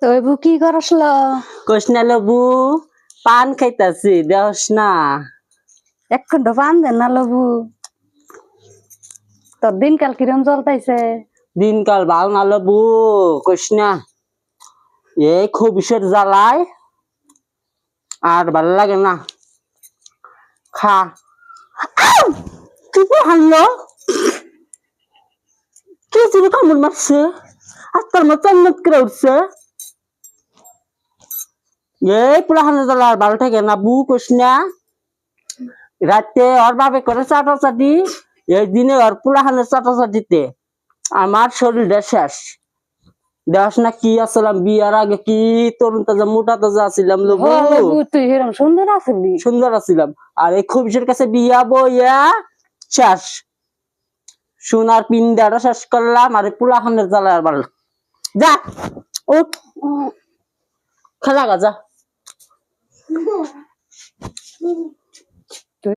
ওই বউ কি করছিল? কৃষ্ণা লবু পান খাইতাছি দেওস না। এক খন্ড পান দেন না লবু। তোর দিনকাল কিরম চলতেছে? দিনকাল ভাল না লবু কৃষ্ণা, এই খুব বিষের জ্বালায় আর ভাল লাগে না। খা। কি হারলো? কি ছিল কামড় মারছে? আত্মার মতো চন্নত করে উঠছে। এই পুরাহানো জ্বালা আর ভালো থাকে না বু কৃষ্ণা। রাতে ওর বাবে করে চাটাচাটি, এই দিনে ওর পুরাহানো চাটাচাটিতে আমার শরীরটা শেষ। দেখ না কি আসলাম বিয়ার আগে কি তরুণ তাজা মোটা তাজা আছিলাম লবু। লবু তুই এরকম সুন্দর আছিলি। সুন্দর আছিলাম আর এই খুবশের কাছে বিয়া বইয়া শেষ। সোনার পিন্ডাটা শেষ করলাম আর পুরা খানের জ্বালা আর বাড়ল। যা ও খেলা গা যা।